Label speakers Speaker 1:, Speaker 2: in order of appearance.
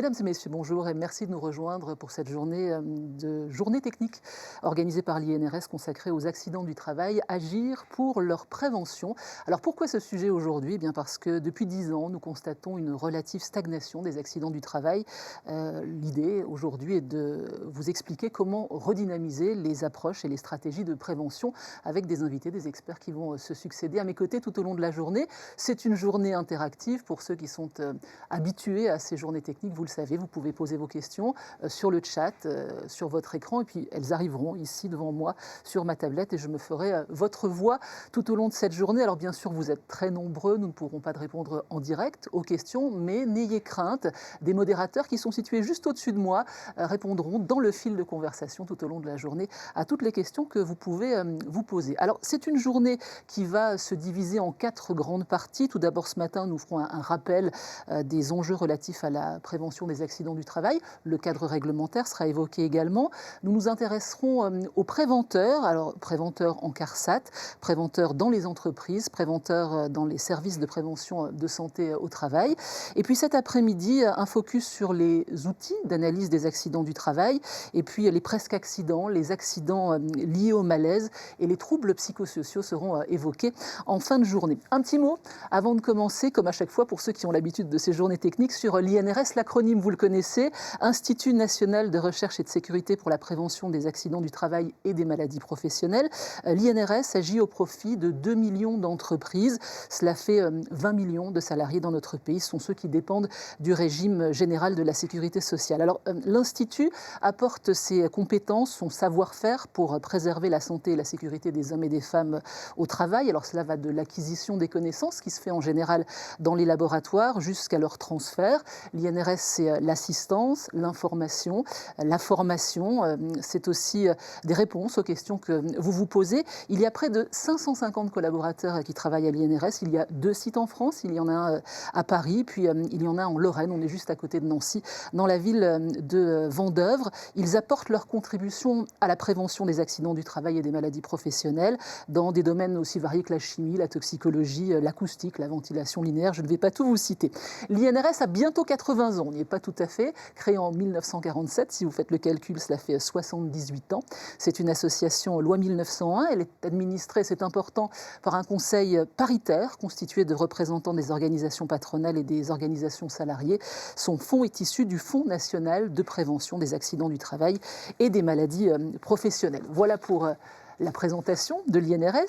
Speaker 1: Mesdames et messieurs, bonjour et merci de nous rejoindre pour cette journée technique organisée par l'INRS consacrée aux accidents du travail, agir pour leur prévention. Alors pourquoi ce sujet aujourd'hui? Eh bien parce que depuis 10 ans, nous constatons une relative stagnation des accidents du travail. L'idée aujourd'hui est de vous expliquer comment redynamiser les approches et les stratégies de prévention avec des invités, des experts qui vont se succéder à mes côtés tout au long de la journée. C'est une journée interactive pour ceux qui sont habitués à ces journées techniques, vous le savez, vous pouvez poser vos questions sur le chat, sur votre écran, et puis elles arriveront ici devant moi sur ma tablette et je me ferai votre voix tout au long de cette journée. Alors bien sûr, vous êtes très nombreux, nous ne pourrons pas répondre en direct aux questions, mais n'ayez crainte, des modérateurs qui sont situés juste au-dessus de moi répondront dans le fil de conversation tout au long de la journée à toutes les questions que vous pouvez vous poser. Alors c'est une journée qui va se diviser en 4 grandes parties. Tout d'abord ce matin, nous ferons un rappel des enjeux relatifs à la prévention des accidents du travail. Le cadre réglementaire sera évoqué également. Nous nous intéresserons aux préventeurs, alors préventeurs en CARSAT, préventeurs dans les entreprises, préventeurs dans les services de prévention de santé au travail. Et puis cet après-midi, un focus sur les outils d'analyse des accidents du travail, et puis les presque accidents, les accidents liés au malaise et les troubles psychosociaux seront évoqués en fin de journée. Un petit mot avant de commencer, comme à chaque fois pour ceux qui ont l'habitude de ces journées techniques, sur l'INRS, l'acronyme vous le connaissez, Institut national de recherche et de sécurité pour la prévention des accidents du travail et des maladies professionnelles. L'INRS agit au profit de 2 millions d'entreprises, cela fait 20 millions de salariés dans notre pays, ce sont ceux qui dépendent du régime général de la sécurité sociale. Alors l'Institut apporte ses compétences, son savoir-faire pour préserver la santé et la sécurité des hommes et des femmes au travail. Alors cela va de l'acquisition des connaissances qui se fait en général dans les laboratoires jusqu'à leur transfert. L'INRS, c'est l'assistance, l'information, la formation. C'est aussi des réponses aux questions que vous vous posez. Il y a près de 550 collaborateurs qui travaillent à l'INRS. Il y a 2 sites en France. Il y en a un à Paris, puis il y en a en Lorraine. On est juste à côté de Nancy, dans la ville de Vendeuvre. Ils apportent leur contribution à la prévention des accidents du travail et des maladies professionnelles dans des domaines aussi variés que la chimie, la toxicologie, l'acoustique, la ventilation linéaire. Je ne vais pas tout vous citer. L'INRS a bientôt 80 ans, on n'y est pas tout à fait, créé en 1947, si vous faites le calcul, cela fait 78 ans. C'est une association loi 1901, elle est administrée, c'est important, par un conseil paritaire constitué de représentants des organisations patronales et des organisations salariées. Son fonds est issu du Fonds national de prévention des accidents du travail et des maladies professionnelles. Voilà pour la présentation de l'INRS.